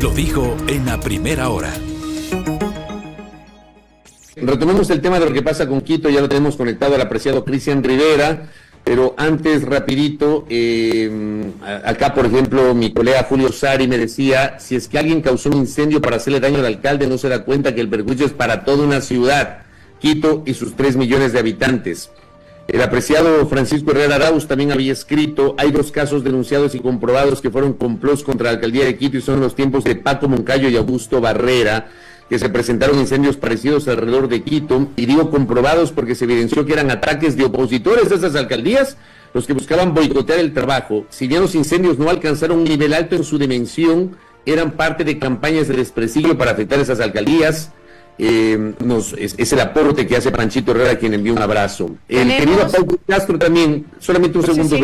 Lo dijo en la primera hora. Retomemos el tema de lo que pasa con Quito, ya lo tenemos conectado al apreciado Cristian Rivera, pero antes, rapidito, acá por ejemplo mi colega Julio Sari me decía, si es que alguien causó un incendio para hacerle daño al alcalde, no se da cuenta que el perjuicio es para toda una ciudad, Quito y sus 3 millones de habitantes. El apreciado Francisco Herrera Arauz también había escrito, hay 2 casos denunciados y comprobados que fueron complots contra la alcaldía de Quito y son los tiempos de Paco Moncayo y Augusto Barrera, que se presentaron incendios parecidos alrededor de Quito, y digo comprobados porque se evidenció que eran ataques de opositores de esas alcaldías, los que buscaban boicotear el trabajo. Si bien los incendios no alcanzaron un nivel alto en su dimensión, eran parte de campañas de desprestigio para afectar esas alcaldías. Es el aporte que hace Panchito Herrera, a quien envía un abrazo. El querido Paulo Castro también, solamente un segundo,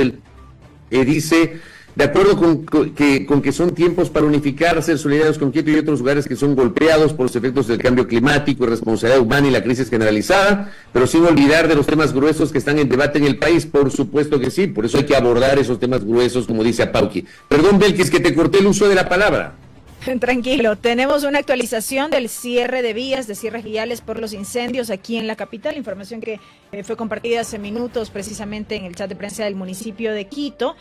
dice, de acuerdo con que son tiempos para unificar, ser solidarios con Quito y otros lugares que son golpeados por los efectos del cambio climático, irresponsabilidad humana y la crisis generalizada, pero sin olvidar de los temas gruesos que están en debate en el país. Por supuesto que sí, por eso hay que abordar esos temas gruesos, como dice Apauqui. Perdón, Belkis, que te corté el uso de la palabra. Tranquilo, tenemos una actualización del cierre de vías, de cierres viales por los incendios aquí en la capital, información que fue compartida hace minutos precisamente en el chat de prensa del municipio de Quito.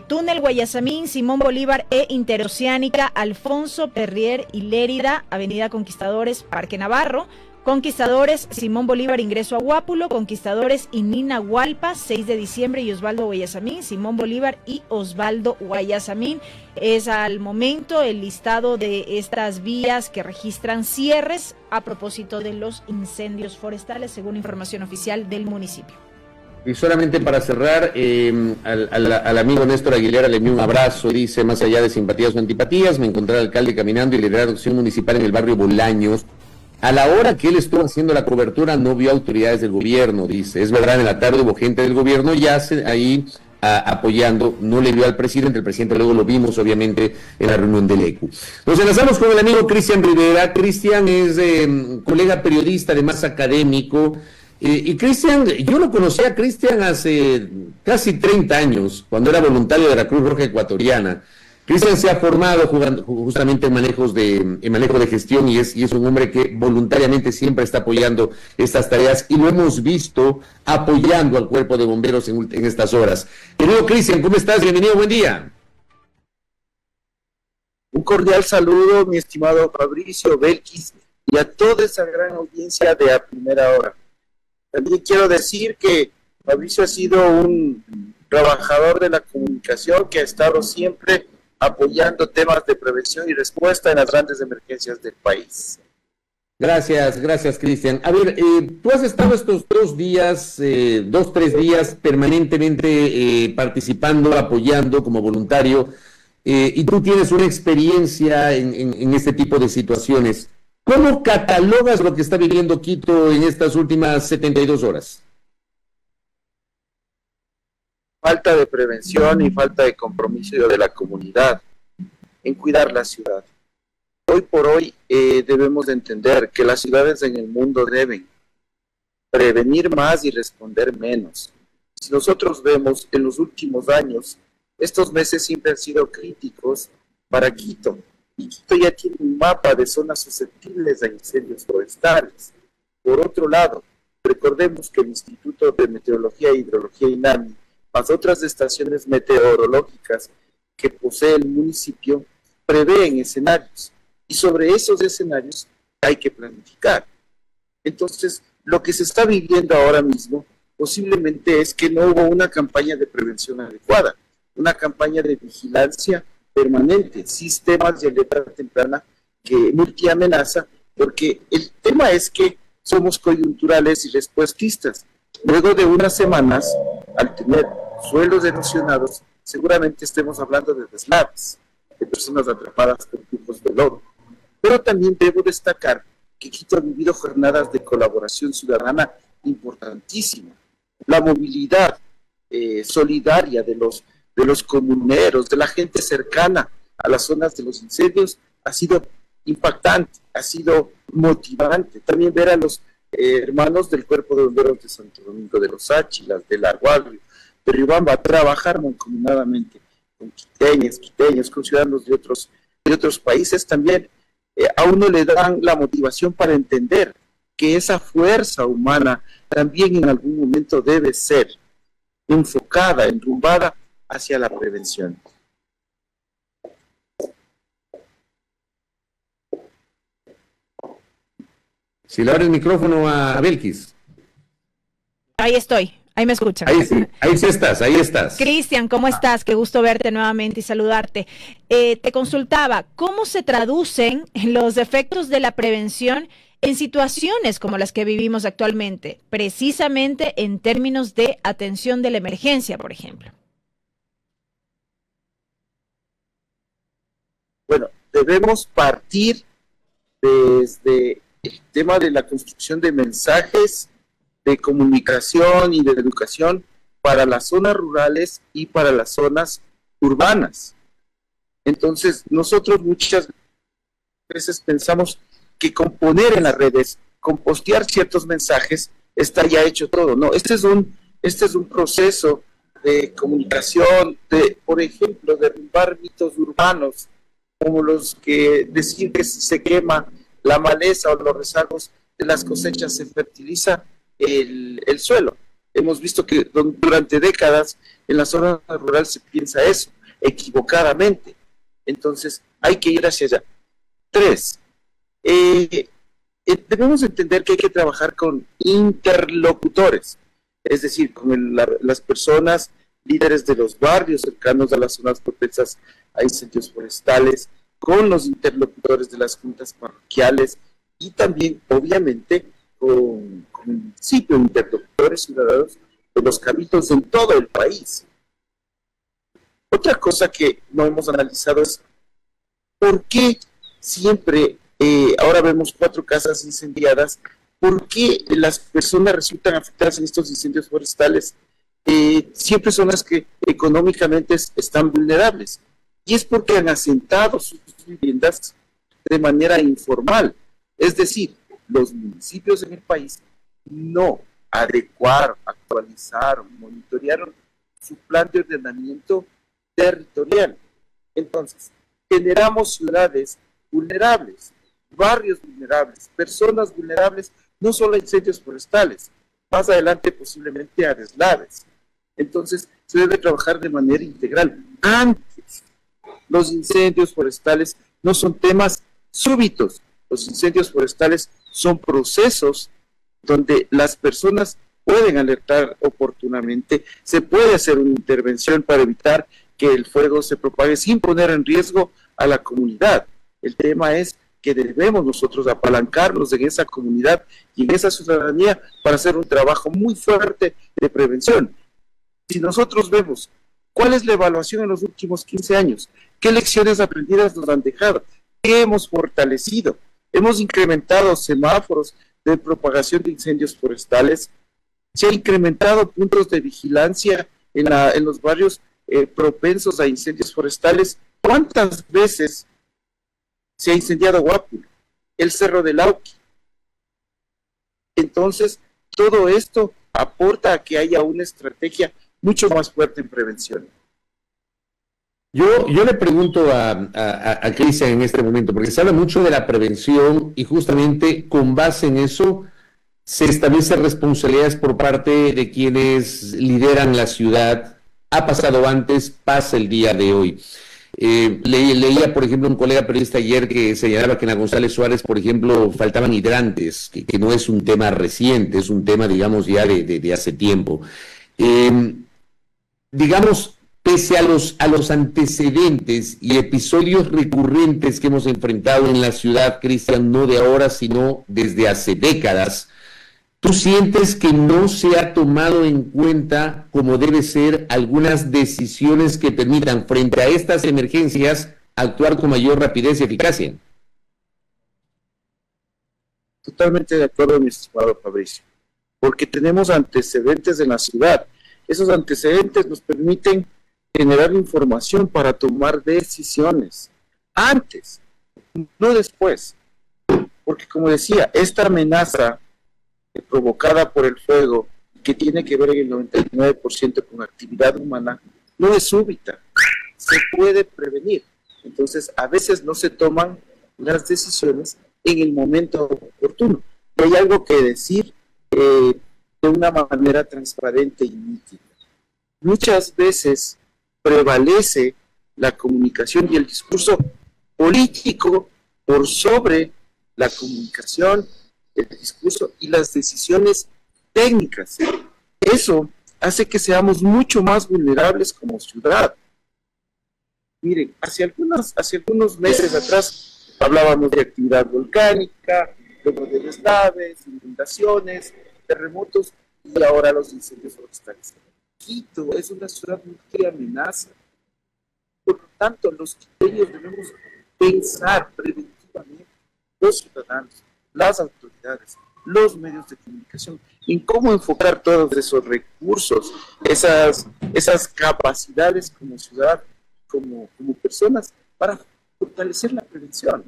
Túnel Guayasamín, Simón Bolívar e Interoceánica, Alfonso Perrier y Lérida, Avenida Conquistadores, Parque Navarro, Conquistadores, Simón Bolívar, ingreso a Guápulo, Conquistadores y Nina Hualpa, 6 de diciembre y Osvaldo Guayasamín, Simón Bolívar y Osvaldo Guayasamín. Es al momento el listado de estas vías que registran cierres a propósito de los incendios forestales, según información oficial del municipio. Y solamente para cerrar, al amigo Néstor Aguilera le envío un abrazo, dice, más allá de simpatías o antipatías, me encontré al alcalde caminando y liderar acción municipal en el barrio Bolaños. A la hora que él estuvo haciendo la cobertura no vio autoridades del gobierno, dice. Es verdad, en la tarde hubo gente del gobierno ya ahí apoyando, no le vio al presidente, el presidente luego lo vimos obviamente en la reunión del ECU. Nos enlazamos con el amigo Cristian Rivera. Cristian es colega periodista, además académico. Y Cristian, yo lo conocí a Cristian hace casi 30 años, cuando era voluntario de la Cruz Roja Ecuatoriana. Cristian se ha formado justamente en manejo de gestión y es un hombre que voluntariamente siempre está apoyando estas tareas y lo hemos visto apoyando al cuerpo de bomberos en estas horas. Querido Cristian, ¿cómo estás? Bienvenido, buen día. Un cordial saludo, mi estimado Fabricio, Belkis, y a toda esa gran audiencia de A Primera Hora. También quiero decir que Fabricio ha sido un trabajador de la comunicación que ha estado siempre apoyando temas de prevención y respuesta en las grandes emergencias del país. Gracias, Cristian. A ver, tú has estado estos 2 días, 3 días permanentemente participando, apoyando como voluntario, y tú tienes una experiencia en este tipo de situaciones. ¿Cómo catalogas lo que está viviendo Quito en estas últimas 72 horas? Falta de prevención y falta de compromiso de la comunidad en cuidar la ciudad. Hoy por hoy debemos de entender que las ciudades en el mundo deben prevenir más y responder menos. Si nosotros vemos en los últimos años, estos meses siempre han sido críticos para Quito. Y Quito ya tiene un mapa de zonas susceptibles a incendios forestales. Por otro lado, recordemos que el Instituto de Meteorología e Hidrología INAMI, más otras estaciones meteorológicas que posee el municipio, prevén escenarios. Y sobre esos escenarios hay que planificar. Entonces, lo que se está viviendo ahora mismo posiblemente es que no hubo una campaña de prevención adecuada, una campaña de vigilancia permanente, sistemas de alerta temprana que multiamenaza, porque el tema es que somos coyunturales y respuestistas. Luego de unas semanas, al tener suelos erosionados, seguramente estemos hablando de deslaves, de personas atrapadas por grupos de lodo. Pero también debo destacar que Quito ha vivido jornadas de colaboración ciudadana importantísima. La movilidad solidaria de los comuneros, de la gente cercana a las zonas de los incendios, ha sido impactante, ha sido motivante. También ver a los hermanos del Cuerpo de Bomberos de Santo Domingo de los Áchilas, de La Guardia, de Riobamba, a trabajar mancomunadamente con quiteños, con ciudadanos de otros de otros países también, a uno le dan la motivación para entender que esa fuerza humana también en algún momento debe ser enfocada, enrumbada hacia la prevención. Si le abre el micrófono a Belkis. Ahí estoy, ahí me escuchan. Ahí sí estás, ahí estás. Cristian, ¿cómo estás? Qué gusto verte nuevamente y saludarte. Te consultaba, ¿cómo se traducen los efectos de la prevención en situaciones como las que vivimos actualmente, precisamente en términos de atención de la emergencia, por ejemplo? Bueno, debemos partir desde el tema de la construcción de mensajes de comunicación y de educación para las zonas rurales y para las zonas urbanas. Entonces, nosotros muchas veces pensamos que con poner en las redes, con postear ciertos mensajes, está ya hecho todo. No, este es un proceso de comunicación, por ejemplo, derribar mitos urbanos, como los que decir que si se quema la maleza o los rezagos de las cosechas se fertiliza el suelo. Hemos visto que durante décadas en la zona rural se piensa eso, equivocadamente. Entonces hay que ir hacia allá. 3. Debemos entender que hay que trabajar con interlocutores, es decir, con las personas líderes de los barrios cercanos a las zonas propensas a incendios forestales, con los interlocutores de las juntas parroquiales y también, obviamente, con el municipio, interlocutores ciudadanos de los cabildos en todo el país. Otra cosa que no hemos analizado es por qué siempre, ahora vemos 4 casas incendiadas, por qué las personas resultan afectadas en estos incendios forestales. Siempre son las que económicamente están vulnerables. Y es porque han asentado sus viviendas de manera informal. Es decir, los municipios en el país no adecuaron, actualizaron, monitorearon su plan de ordenamiento territorial. Entonces, generamos ciudades vulnerables, barrios vulnerables, personas vulnerables, no solo a incendios forestales, más adelante posiblemente a deslaves. Entonces, se debe trabajar de manera integral. Antes, los incendios forestales no son temas súbitos. Los incendios forestales son procesos donde las personas pueden alertar oportunamente, se puede hacer una intervención para evitar que el fuego se propague sin poner en riesgo a la comunidad. El tema es que debemos nosotros apalancarnos en esa comunidad y en esa ciudadanía para hacer un trabajo muy fuerte de prevención. Si nosotros vemos cuál es la evaluación en los últimos 15 años, qué lecciones aprendidas nos han dejado, qué hemos fortalecido, hemos incrementado semáforos de propagación de incendios forestales, se ha incrementado puntos de vigilancia en los barrios propensos a incendios forestales. ¿Cuántas veces se ha incendiado Guapulo, el Cerro del Lauqui? Entonces, todo esto aporta a que haya una estrategia mucho más fuerte en prevención. Yo le pregunto a Cristian en este momento, porque se habla mucho de la prevención y justamente con base en eso se establecen responsabilidades por parte de quienes lideran la ciudad. Ha pasado antes, pasa el día de hoy. Leía, por ejemplo, un colega periodista ayer que señalaba que en la González Suárez, por ejemplo, faltaban hidrantes, que no es un tema reciente, es un tema, digamos, ya de hace tiempo. Digamos, pese a los antecedentes y episodios recurrentes que hemos enfrentado en la ciudad, Cristian, no de ahora, sino desde hace décadas, ¿tú sientes que no se ha tomado en cuenta como debe ser algunas decisiones que permitan, frente a estas emergencias, actuar con mayor rapidez y eficacia? Totalmente de acuerdo, mi estimado Fabricio, porque tenemos antecedentes en la ciudad. Esos antecedentes nos permiten generar información para tomar decisiones antes, no después, porque como decía, esta amenaza provocada por el fuego, que tiene que ver en el 99% con actividad humana, no es súbita, se puede prevenir. Entonces, a veces no se toman las decisiones en el momento oportuno. Y hay algo que decir de una manera transparente y nítida. Muchas veces prevalece la comunicación y el discurso político por sobre la comunicación, el discurso y las decisiones técnicas. Eso hace que seamos mucho más vulnerables como ciudad. Miren, hace algunos meses atrás hablábamos de actividad volcánica, luego de deslaves, inundaciones, terremotos y ahora los incendios forestales. Quito es una ciudad multiamenaza. Por lo tanto, los quiteños debemos pensar preventivamente, los ciudadanos, las autoridades, los medios de comunicación, en cómo enfocar todos esos recursos, esas capacidades como ciudad, como personas, para fortalecer la prevención.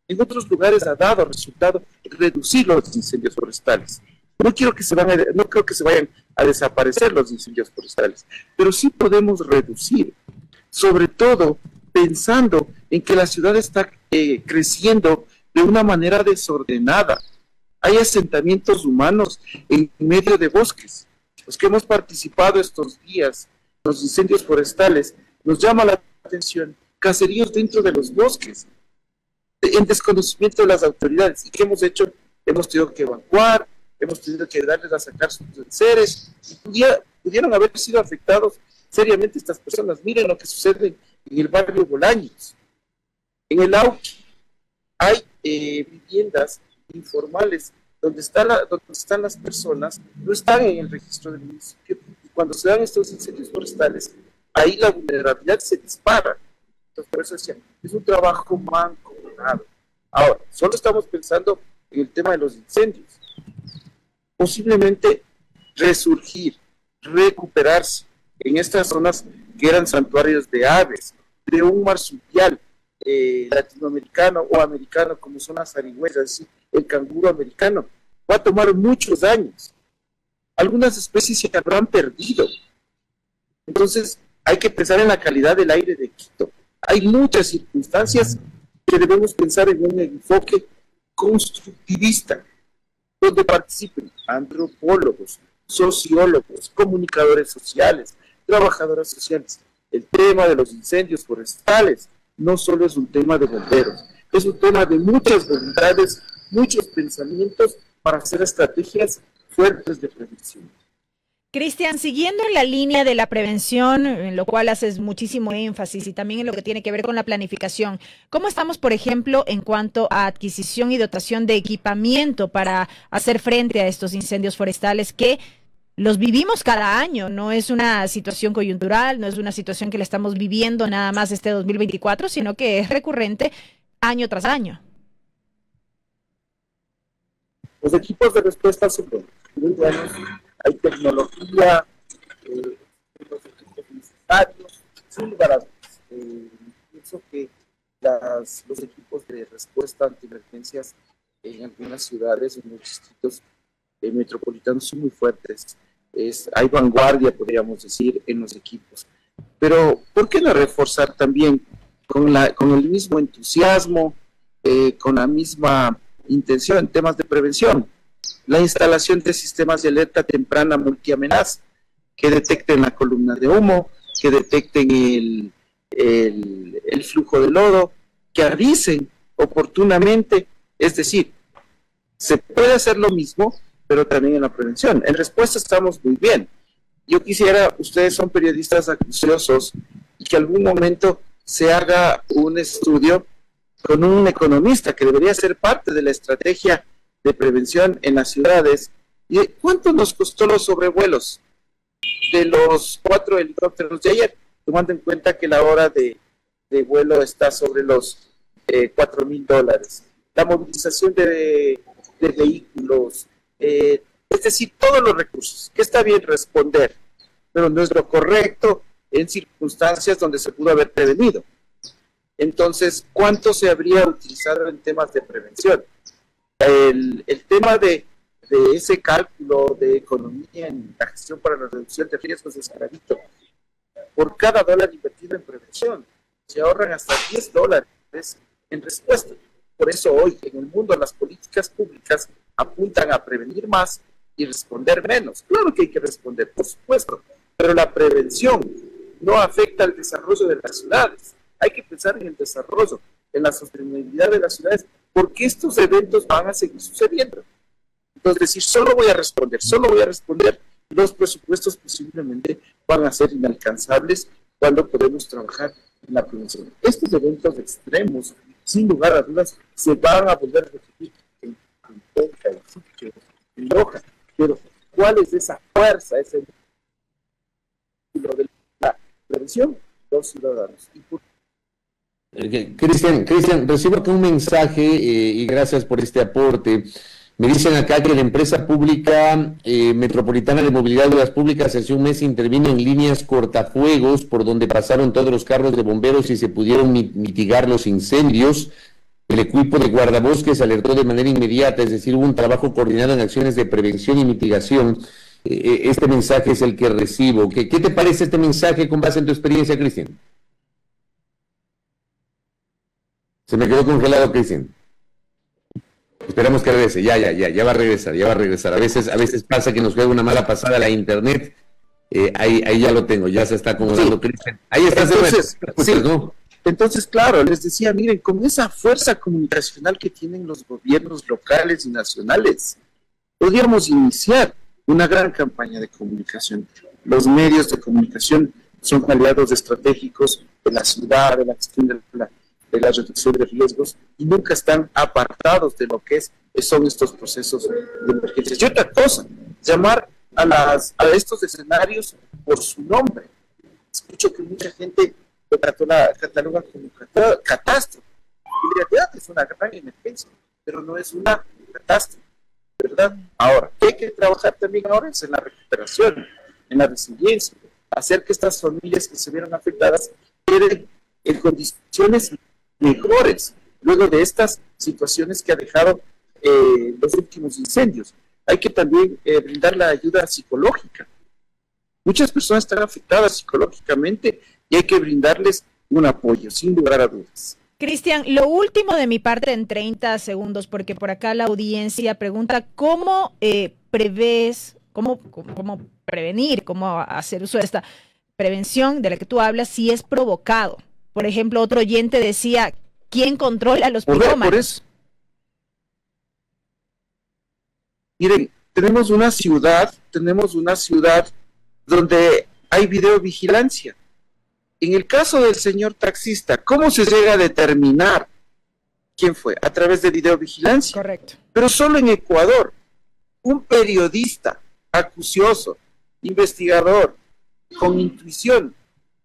En otros lugares ha dado resultado reducir los incendios forestales. No creo que se vayan a desaparecer los incendios forestales, pero sí podemos reducir, sobre todo pensando en que la ciudad está creciendo de una manera desordenada. Hay asentamientos humanos en medio de bosques. Los que hemos participado estos días, los incendios forestales, nos llama la atención caseríos dentro de los bosques, en desconocimiento de las autoridades. ¿Y qué hemos hecho? Hemos tenido que evacuar, hemos tenido que ayudarles a sacar sus enseres, y pudieron haber sido afectados seriamente estas personas. Miren lo que sucede en el barrio Bolaños. En el Auqui hay viviendas informales donde están las personas, no están en el registro del municipio, y cuando se dan estos incendios forestales, ahí la vulnerabilidad se dispara. Entonces, por eso decía, es un trabajo mancomunado. Ahora, solo estamos pensando en el tema de los incendios. Posiblemente resurgir, recuperarse en estas zonas que eran santuarios de aves, de un marsupial latinoamericano o americano, como son las zarigüeyas, es decir, el canguro americano, va a tomar muchos años. Algunas especies se habrán perdido. Entonces, hay que pensar en la calidad del aire de Quito. Hay muchas circunstancias que debemos pensar en un enfoque constructivista, donde participen antropólogos, sociólogos, comunicadores sociales, trabajadoras sociales. El tema de los incendios forestales no solo es un tema de bomberos, es un tema de muchas voluntades, muchos pensamientos para hacer estrategias fuertes de prevención. Cristian, siguiendo en la línea de la prevención, en lo cual haces muchísimo énfasis y también en lo que tiene que ver con la planificación, ¿cómo estamos, por ejemplo, en cuanto a adquisición y dotación de equipamiento para hacer frente a estos incendios forestales que los vivimos cada año? No es una situación coyuntural, no es una situación que la estamos viviendo nada más este 2024, sino que es recurrente año tras año. Los equipos de respuesta son muy buenos. Hay tecnología, los equipos necesarios, sin lugar a dudas. Pienso que los equipos de respuesta ante emergencias en algunas ciudades, en los distritos metropolitanos son muy fuertes. Hay vanguardia, podríamos decir, en los equipos. Pero, ¿por qué no reforzar también con el mismo entusiasmo, con la misma intención en temas de prevención? La instalación de sistemas de alerta temprana multiamenaza que detecten la columna de humo, que detecten el flujo de lodo, que avisen oportunamente. Es decir, se puede hacer lo mismo, pero también en la prevención. En respuesta estamos muy bien. Yo quisiera, ustedes son periodistas acuciosos, y que algún momento se haga un estudio con un economista que debería ser parte de la estrategia de prevención en las ciudades. ¿Y cuánto nos costó los sobrevuelos de los 4 helicópteros de ayer? Tomando en cuenta que la hora de vuelo está sobre los $4,000. La movilización de vehículos, es decir, todos los recursos, que está bien responder, pero no es lo correcto en circunstancias donde se pudo haber prevenido. Entonces, ¿cuánto se habría utilizado en temas de prevención? El tema de ese cálculo de economía en la gestión para la reducción de riesgos es clarito. Por cada dólar invertido en prevención, se ahorran hasta $10 en respuesta. Por eso hoy en el mundo las políticas públicas apuntan a prevenir más y responder menos. Claro que hay que responder, por supuesto, pero la prevención no afecta al desarrollo de las ciudades. Hay que pensar en el desarrollo, en la sostenibilidad de las ciudades, porque estos eventos van a seguir sucediendo. Entonces, decir, solo voy a responder, los presupuestos posiblemente van a ser inalcanzables cuando podemos trabajar en la prevención. Estos eventos extremos, sin lugar a dudas, se van a volver a repetir en Penca, en Sucre, en Loja, pero ¿cuál es esa fuerza, ese lo de la prevención? Los ciudadanos. Cristian, recibo acá un mensaje y gracias por este aporte. Me dicen acá que la empresa pública metropolitana de movilidad de las públicas hace un mes intervino en líneas cortafuegos por donde pasaron todos los carros de bomberos y se pudieron mitigar los incendios. El equipo de guardabosques alertó de manera inmediata, es decir, hubo un trabajo coordinado en acciones de prevención y mitigación. Este mensaje es el que recibo. ¿Qué te parece este mensaje con base en tu experiencia, Cristian? Se me quedó congelado, Cristian. Esperamos que regrese, ya va a regresar. A veces pasa que nos juega una mala pasada la internet. Ahí ya lo tengo, ya se está acomodando, Cristian. Ahí está. Entonces, sí, ¿no? Entonces, claro, les decía, miren, con esa fuerza comunicacional que tienen los gobiernos locales y nacionales, podríamos iniciar una gran campaña de comunicación. Los medios de comunicación son aliados estratégicos de la ciudad, de la gestión de la reducción de riesgos, y nunca están apartados de lo que son estos procesos de emergencia. Y otra cosa, llamar a estos escenarios por su nombre. Escucho que mucha gente lo cataloga como catástrofe. En realidad es una gran emergencia, pero no es una catástrofe, ¿verdad? Ahora, ¿qué hay que trabajar también ahora? Es en la recuperación, en la resiliencia, hacer que estas familias que se vieron afectadas queden en condiciones mejores luego de estas situaciones que ha dejado los últimos incendios. Hay que también brindar la ayuda psicológica. Muchas personas están afectadas psicológicamente y hay que brindarles un apoyo, sin lugar a dudas. Cristian, lo último de mi parte en 30 segundos, porque por acá la audiencia pregunta cómo prevés, cómo prevenir, cómo hacer uso de esta prevención de la que tú hablas si es provocado. Por ejemplo, otro oyente decía, ¿quién controla los pirómanos? Por eso. Miren, tenemos una ciudad donde hay videovigilancia. En el caso del señor taxista, ¿cómo se llega a determinar quién fue? A través de videovigilancia. Correcto. Pero solo en Ecuador, un periodista acucioso, investigador, con intuición,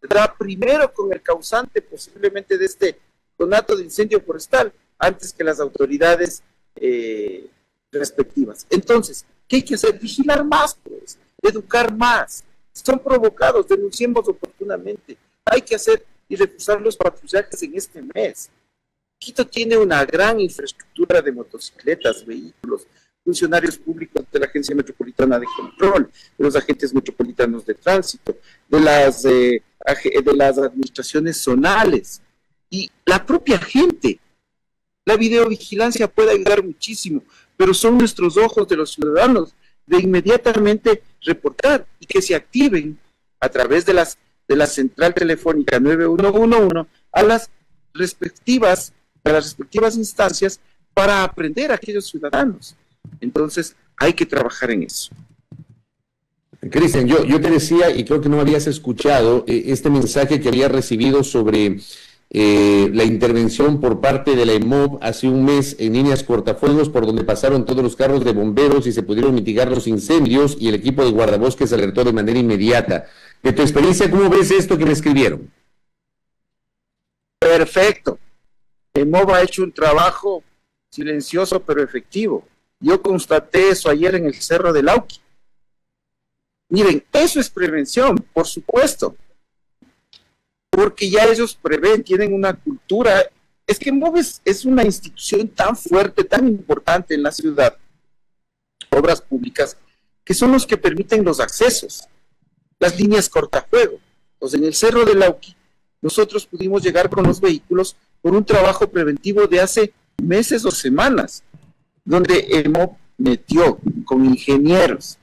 da primero con el causante posiblemente de este conato de incendio forestal antes que las autoridades respectivas. Entonces, ¿qué hay que hacer? Vigilar más, pues, educar más. Son provocados, denunciemos oportunamente. Hay que hacer y reforzar los patrullajes en este mes. Quito tiene una gran infraestructura de motocicletas, vehículos, funcionarios públicos de la Agencia Metropolitana de Control, de los agentes metropolitanos de tránsito, de las administraciones zonales y la propia gente. La videovigilancia puede ayudar muchísimo, pero son nuestros ojos de los ciudadanos de inmediatamente reportar y que se activen a través de la central telefónica 9111 a las respectivas instancias para aprender a aquellos ciudadanos. Entonces, hay que trabajar en eso. Cristian, yo te decía, y creo que no habías escuchado, este mensaje que había recibido sobre la intervención por parte de la EMOB hace un mes en líneas cortafuegos por donde pasaron todos los carros de bomberos y se pudieron mitigar los incendios y el equipo de guardabosques alertó de manera inmediata. De tu experiencia, ¿cómo ves esto que me escribieron? Perfecto. EMOB ha hecho un trabajo silencioso pero efectivo. Yo constaté eso ayer en el Cerro del Lauqui. Miren, eso es prevención, por supuesto. Porque ya ellos prevén, tienen una cultura. Es que EMOB es una institución tan fuerte, tan importante en la ciudad, obras públicas, que son los que permiten los accesos, las líneas cortafuego. Entonces, en el Cerro del Lauqui, nosotros pudimos llegar con los vehículos por un trabajo preventivo de hace meses o semanas, donde el MOP metió con ingenieros,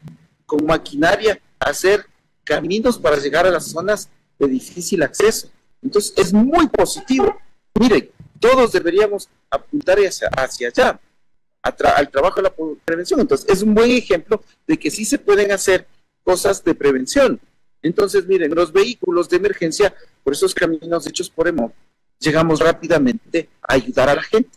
con maquinaria, a hacer caminos para llegar a las zonas de difícil acceso. Entonces es muy positivo. Miren, todos deberíamos apuntar hacia allá, al trabajo de la prevención. Entonces es un buen ejemplo de que sí se pueden hacer cosas de prevención. Entonces miren, los vehículos de emergencia, por esos caminos hechos por EMOP, llegamos rápidamente a ayudar a la gente.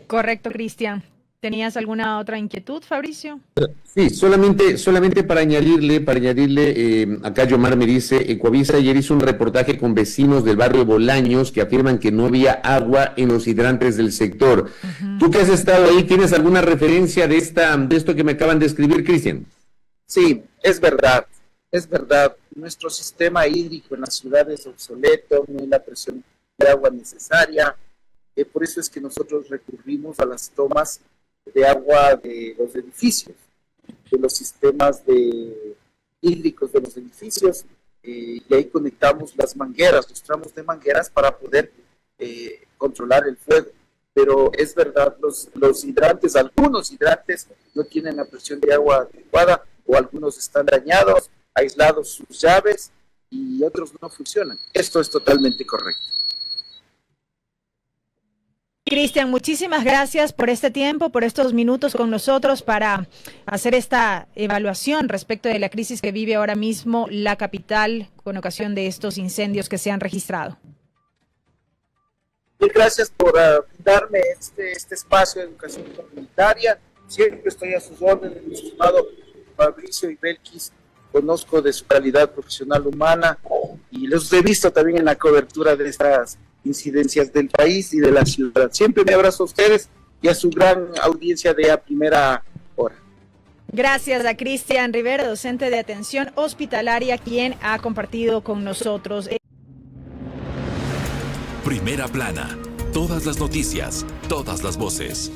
Correcto, Cristian. ¿Tenías alguna otra inquietud, Fabricio? Sí, solamente para añadirle, acá Yomar me dice, Ecuavisa ayer hizo un reportaje con vecinos del barrio Bolaños que afirman que no había agua en los hidrantes del sector. Tú que has estado ahí, ¿tienes alguna referencia de esto que me acaban de escribir, Cristian? Sí, es verdad. Nuestro sistema hídrico en la ciudad es obsoleto, no hay la presión de agua necesaria. Por eso es que nosotros recurrimos a las tomas de agua de los edificios, de los sistemas hídricos de los edificios, y ahí conectamos las mangueras, los tramos de mangueras para poder controlar el fuego. Pero es verdad, los hidrantes, algunos hidrantes no tienen la presión de agua adecuada, o algunos están dañados, aislados sus llaves, y otros no funcionan. Esto es totalmente correcto. Cristian, muchísimas gracias por este tiempo, por estos minutos con nosotros para hacer esta evaluación respecto de la crisis que vive ahora mismo la capital con ocasión de estos incendios que se han registrado. Gracias por darme este espacio de educación comunitaria. Siempre estoy a sus órdenes, mi estimado Fabricio y Belkis. Conozco de su calidad profesional humana y los he visto también en la cobertura de estas incidencias del país y de la ciudad. Siempre me abrazo a ustedes y a su gran audiencia de A Primera Hora. Gracias a Cristian Rivera, docente de atención hospitalaria, quien ha compartido con nosotros. Primera Plana, todas las noticias, todas las voces.